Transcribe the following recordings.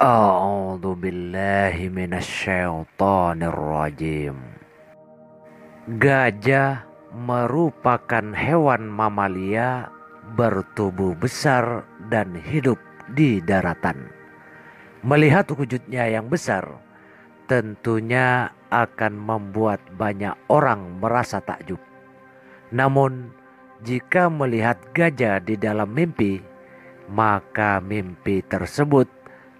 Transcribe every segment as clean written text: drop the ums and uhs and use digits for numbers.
A'udzu billahi minasyaitonir rajim. Gajah merupakan hewan mamalia bertubuh besar dan hidup di daratan. Melihat wujudnya yang besar, tentunya akan membuat banyak orang merasa takjub. Namun, jika melihat gajah di dalam mimpi, maka mimpi tersebut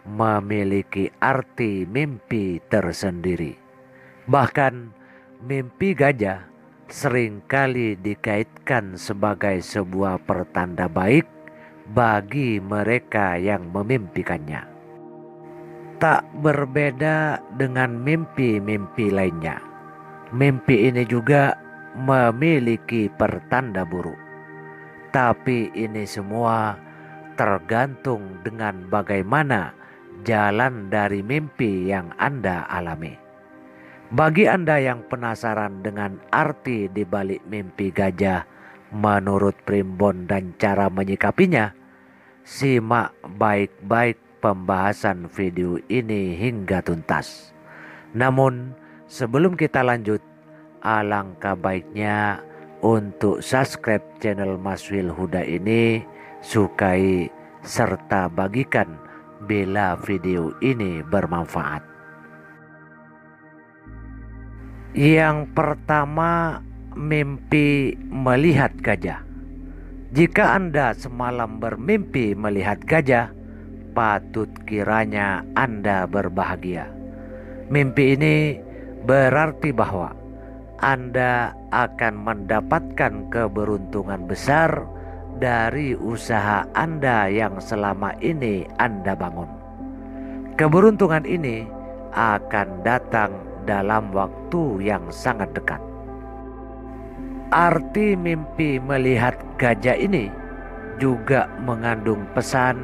memiliki arti mimpi tersendiri. Bahkan mimpi gajah seringkali dikaitkan sebagai sebuah pertanda baik bagi mereka yang memimpikannya. Tak berbeda dengan mimpi-mimpi lainnya, mimpi ini juga memiliki pertanda buruk. Tapi ini semua tergantung dengan bagaimana jalan dari mimpi yang Anda alami. Bagi Anda yang penasaran dengan arti di balik mimpi gajah menurut Primbon dan cara menyikapinya, simak baik-baik pembahasan video ini hingga tuntas. Namun sebelum kita lanjut, alangkah baiknya untuk subscribe channel Maswil Huda ini, sukai serta bagikan bila video ini bermanfaat. Yang pertama, mimpi melihat gajah. Jika Anda semalam bermimpi melihat gajah, patut kiranya Anda berbahagia. Mimpi ini berarti bahwa Anda akan mendapatkan keberuntungan besar dari usaha Anda yang selama ini Anda bangun. Keberuntungan ini akan datang dalam waktu yang sangat dekat. Arti mimpi melihat gajah ini juga mengandung pesan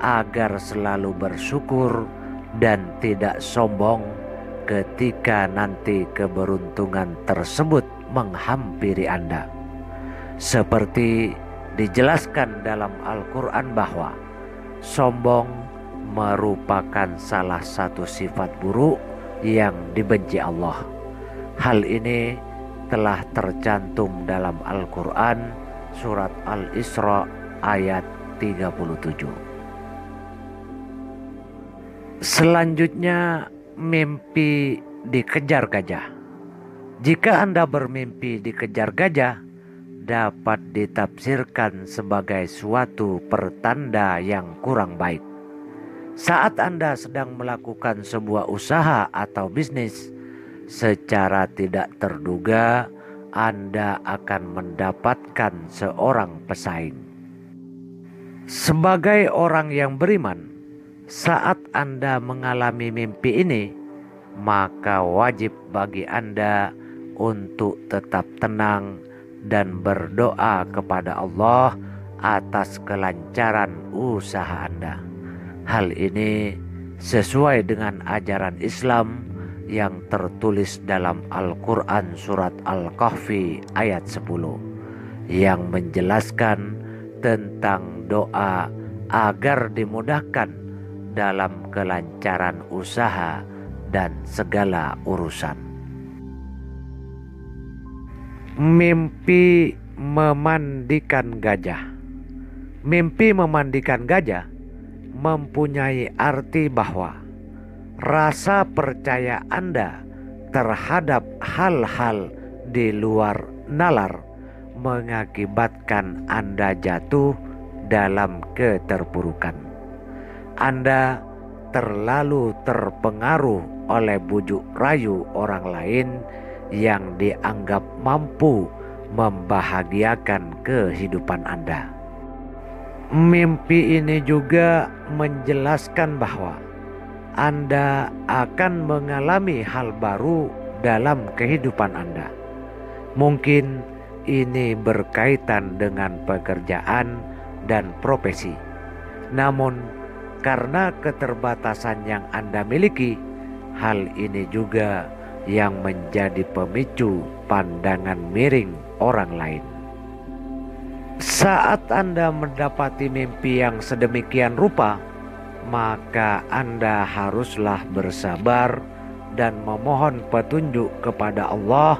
agar selalu bersyukur dan tidak sombong ketika nanti keberuntungan tersebut menghampiri Anda. Seperti dijelaskan dalam Al-Quran bahwa sombong merupakan salah satu sifat buruk yang dibenci Allah. Hal ini telah tercantum dalam Al-Quran surat Al-Isra ayat 37. Selanjutnya, mimpi dikejar gajah. Jika Anda bermimpi dikejar gajah, dapat ditafsirkan sebagai suatu pertanda yang kurang baik. Saat Anda sedang melakukan sebuah usaha atau bisnis, secara tidak terduga Anda akan mendapatkan seorang pesaing. Sebagai orang yang beriman, saat Anda mengalami mimpi ini, maka wajib bagi Anda untuk tetap tenang dan berdoa kepada Allah atas kelancaran usaha Anda. Hal ini sesuai dengan ajaran Islam yang tertulis dalam Al-Quran surat Al-Kahfi ayat 10 yang menjelaskan tentang doa agar dimudahkan dalam kelancaran usaha dan segala urusan. Mimpi memandikan gajah. Mimpi memandikan gajah mempunyai arti bahwa rasa percaya Anda terhadap hal-hal di luar nalar mengakibatkan Anda jatuh dalam keterpurukan. Anda terlalu terpengaruh oleh bujuk rayu orang lain yang dianggap mampu membahagiakan kehidupan Anda. Mimpi ini juga menjelaskan bahwa Anda akan mengalami hal baru dalam kehidupan Anda. Mungkin ini berkaitan dengan pekerjaan dan profesi. Namun, karena keterbatasan yang Anda miliki, hal ini juga yang menjadi pemicu pandangan miring orang lain. Saat Anda mendapati mimpi yang sedemikian rupa, maka Anda haruslah bersabar dan memohon petunjuk kepada Allah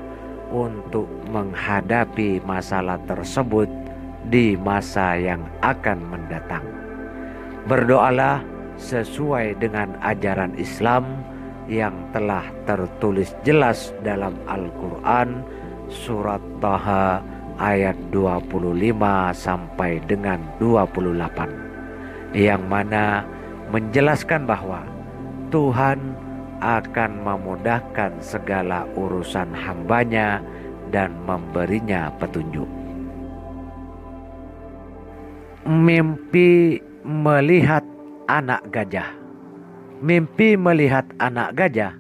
untuk menghadapi masalah tersebut di masa yang akan mendatang. Berdoalah sesuai dengan ajaran Islam yang telah tertulis jelas dalam Al-Quran surat Taha ayat 25 sampai dengan 28, yang mana menjelaskan bahwa Tuhan akan memudahkan segala urusan hambanya dan memberinya petunjuk. Mimpi melihat anak gajah. Mimpi melihat anak gajah,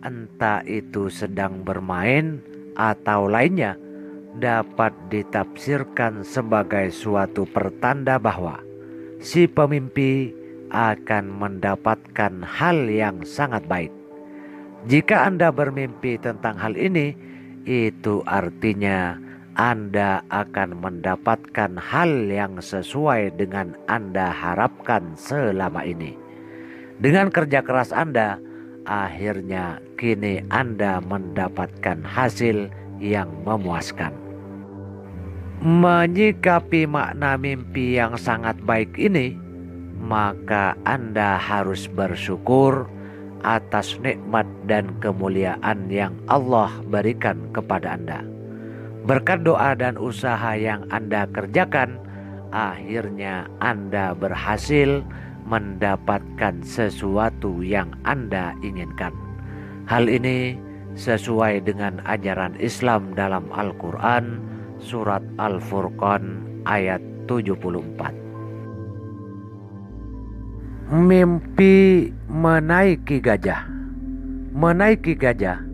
entah itu sedang bermain atau lainnya, dapat ditafsirkan sebagai suatu pertanda bahwa si pemimpi akan mendapatkan hal yang sangat baik. Jika Anda bermimpi tentang hal ini, itu artinya Anda akan mendapatkan hal yang sesuai dengan Anda harapkan selama ini. Dengan kerja keras Anda, akhirnya kini Anda mendapatkan hasil yang memuaskan. Menyikapi makna mimpi yang sangat baik ini, maka Anda harus bersyukur atas nikmat dan kemuliaan yang Allah berikan kepada Anda. Berkat doa dan usaha yang Anda kerjakan, akhirnya Anda berhasil mendapatkan sesuatu yang Anda inginkan. Hal ini sesuai dengan ajaran Islam dalam Al-Quran surat Al-Furqan ayat 74. Mimpi menaiki gajah. Menaiki gajah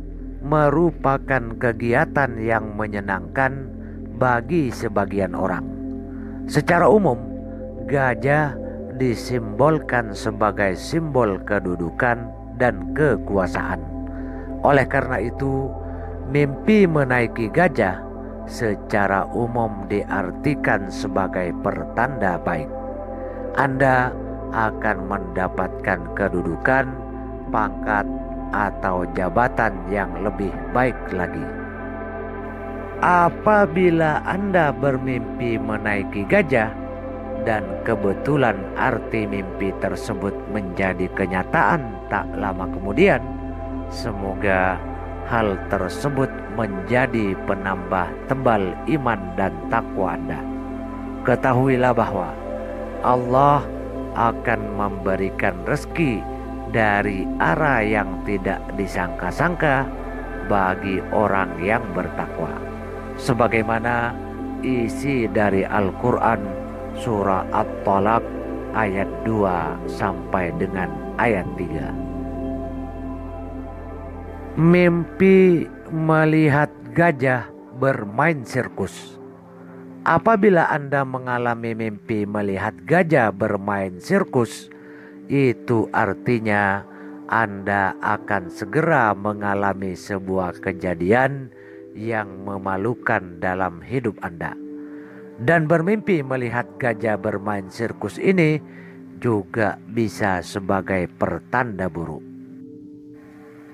merupakan kegiatan yang menyenangkan bagi sebagian orang. Secara umum, gajah disimbolkan sebagai simbol kedudukan dan kekuasaan. Oleh karena itu, mimpi menaiki gajah secara umum diartikan sebagai pertanda baik. Anda akan mendapatkan kedudukan, pangkat, atau jabatan yang lebih baik lagi. Apabila Anda bermimpi menaiki gajah dan kebetulan arti mimpi tersebut menjadi kenyataan tak lama kemudian, semoga hal tersebut menjadi penambah tebal iman dan takwa Anda. Ketahuilah bahwa Allah akan memberikan rezeki dari arah yang tidak disangka-sangka bagi orang yang bertakwa. Sebagaimana isi dari Al-Quran surah At-Talaq ayat 2 sampai dengan ayat 3. Mimpi melihat gajah bermain sirkus. Apabila Anda mengalami mimpi melihat gajah bermain sirkus, itu artinya Anda akan segera mengalami sebuah kejadian yang memalukan dalam hidup Anda. Dan bermimpi melihat gajah bermain sirkus ini juga bisa sebagai pertanda buruk.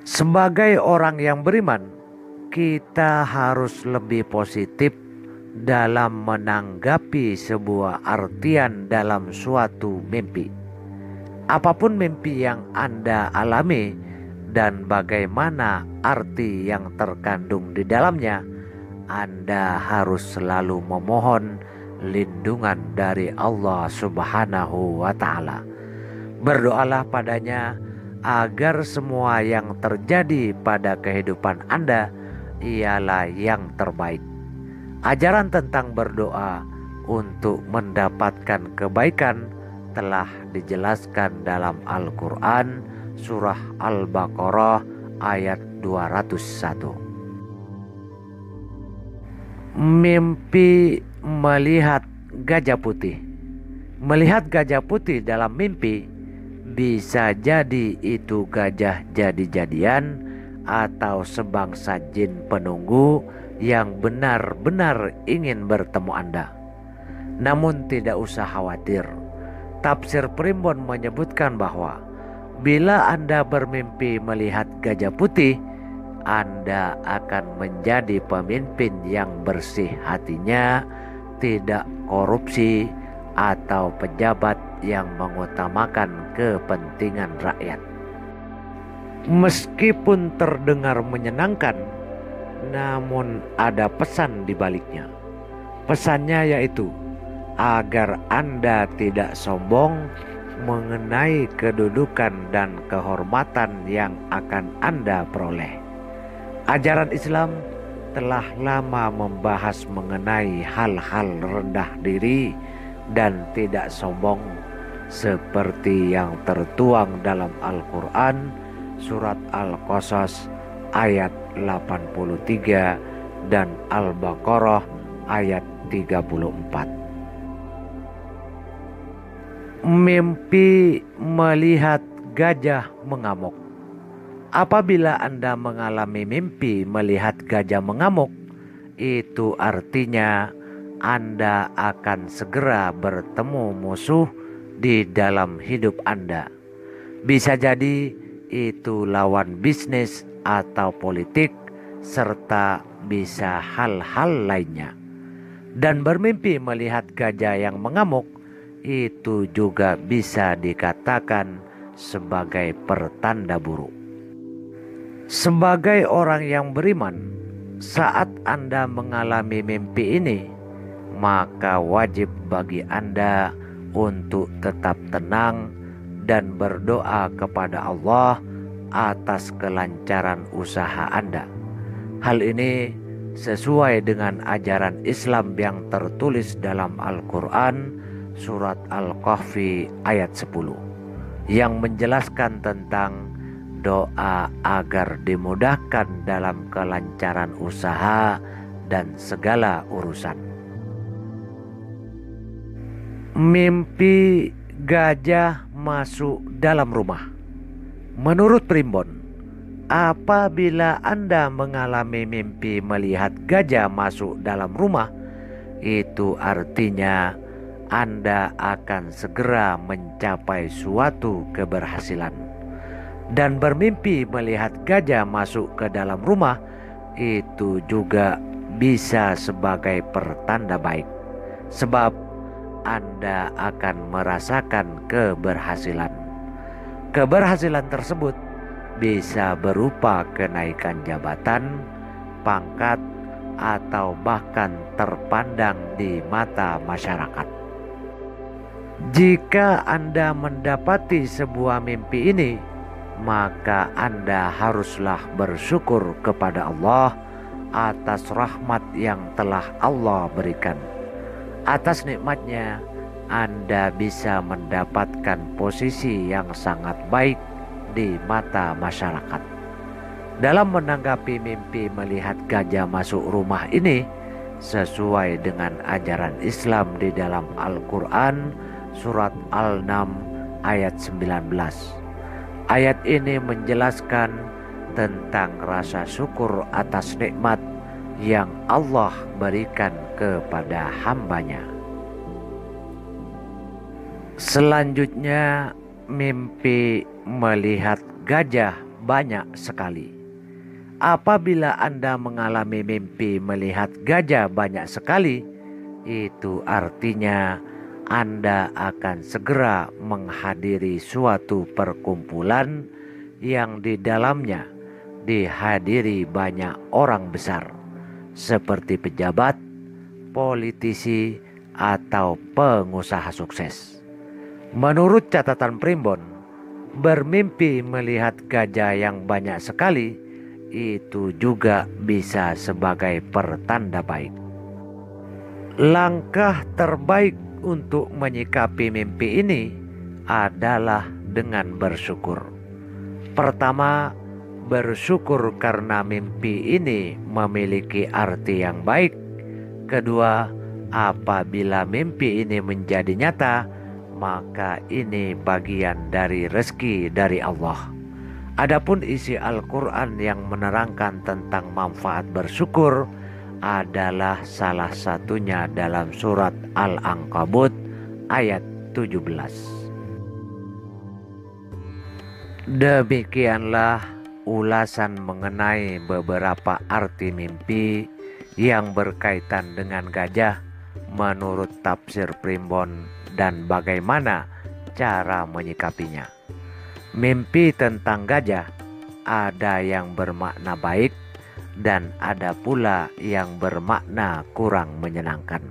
Sebagai orang yang beriman, kita harus lebih positif dalam menanggapi sebuah artian dalam suatu mimpi. Apapun mimpi yang Anda alami dan bagaimana arti yang terkandung di dalamnya, Anda harus selalu memohon lindungan dari Allah Subhanahu wa Ta'ala. Berdoalah padanya agar semua yang terjadi pada kehidupan Anda ialah yang terbaik. Ajaran tentang berdoa untuk mendapatkan kebaikan telah dijelaskan dalam Al-Quran surah Al-Baqarah ayat 201. Mimpi melihat gajah putih. Melihat gajah putih dalam mimpi bisa jadi itu gajah jadi-jadian atau sebangsa jin penunggu yang benar-benar ingin bertemu Anda. Namun tidak usah khawatir, Tafsir Primbon menyebutkan bahwa bila Anda bermimpi melihat gajah putih, Anda akan menjadi pemimpin yang bersih hatinya, tidak korupsi, atau pejabat yang mengutamakan kepentingan rakyat. Meskipun terdengar menyenangkan, namun ada pesan di baliknya. Pesannya yaitu agar Anda tidak sombong mengenai kedudukan dan kehormatan yang akan Anda peroleh. Ajaran Islam telah lama membahas mengenai hal-hal rendah diri dan tidak sombong, seperti yang tertuang dalam Al-Quran surat Al-Qasas ayat 83 dan Al-Baqarah ayat 34. Mimpi melihat gajah mengamuk. Apabila Anda mengalami mimpi melihat gajah mengamuk, itu artinya Anda akan segera bertemu musuh di dalam hidup Anda. Bisa jadi itu lawan bisnis atau politik, serta bisa hal-hal lainnya. Dan bermimpi melihat gajah yang mengamuk itu juga bisa dikatakan sebagai pertanda buruk. Sebagai orang yang beriman, saat Anda mengalami mimpi ini, maka wajib bagi Anda untuk tetap tenang dan berdoa kepada Allah atas kelancaran usaha Anda. Hal ini sesuai dengan ajaran Islam yang tertulis dalam Al-Quran surat Al-Kahfi ayat 10 yang menjelaskan tentang doa agar dimudahkan dalam kelancaran usaha dan segala urusan. Mimpi gajah masuk dalam rumah. Menurut Primbon, apabila Anda mengalami mimpi melihat gajah masuk dalam rumah, itu artinya Anda akan segera mencapai suatu keberhasilan. Dan bermimpi melihat gajah masuk ke dalam rumah itu juga bisa sebagai pertanda baik, sebab Anda akan merasakan keberhasilan. Keberhasilan tersebut bisa berupa kenaikan jabatan, pangkat, atau bahkan terpandang di mata masyarakat. Jika Anda mendapati sebuah mimpi ini, maka Anda haruslah bersyukur kepada Allah atas rahmat yang telah Allah berikan. Atas nikmatnya, Anda bisa mendapatkan posisi yang sangat baik di mata masyarakat. Dalam menanggapi mimpi melihat gajah masuk rumah ini, sesuai dengan ajaran Islam di dalam Al-Quran surat Al-Nam ayat 19. Ayat ini menjelaskan tentang rasa syukur atas nikmat yang Allah berikan kepada hambanya. Selanjutnya, mimpi melihat gajah banyak sekali. Apabila Anda mengalami mimpi melihat gajah banyak sekali, itu artinya Anda akan segera menghadiri suatu perkumpulan yang di dalamnya dihadiri banyak orang besar seperti pejabat, politisi, atau pengusaha sukses. Menurut catatan Primbon, bermimpi melihat gajah yang banyak sekali itu juga bisa sebagai pertanda baik. Langkah terbaik untuk menyikapi mimpi ini adalah dengan bersyukur. Pertama, bersyukur karena mimpi ini memiliki arti yang baik. Kedua, apabila mimpi ini menjadi nyata, maka ini bagian dari rezeki dari Allah. Adapun isi Al-Quran yang menerangkan tentang manfaat bersyukur adalah salah satunya dalam surat Al-Ankabut ayat 17. Demikianlah ulasan mengenai beberapa arti mimpi yang berkaitan dengan gajah menurut tafsir Primbon dan bagaimana cara menyikapinya. Mimpi tentang gajah ada yang bermakna baik dan ada pula yang bermakna kurang menyenangkan.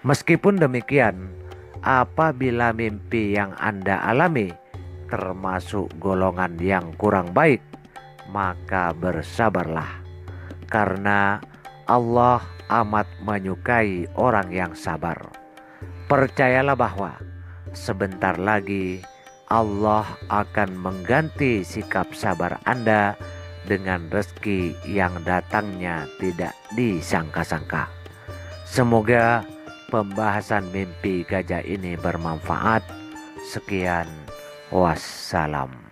Meskipun demikian, apabila mimpi yang Anda alami termasuk golongan yang kurang baik, maka bersabarlah, karena Allah amat menyukai orang yang sabar. Percayalah bahwa sebentar lagi Allah akan mengganti sikap sabar Anda dengan rezeki yang datangnya tidak disangka-sangka. Semoga pembahasan mimpi gajah ini bermanfaat. Sekian, wassalam.